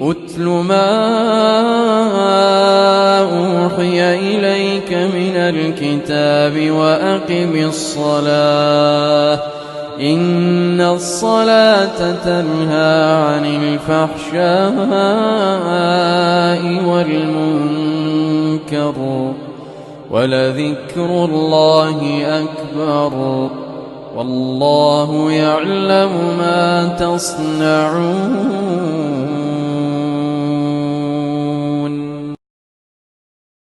أتل ما أوحي إليك من الكتاب وأقم الصلاة إن الصلاة تنهى عن الفحشاء والمنكر ولذكر الله أكبر والله يعلم ما تصنعون.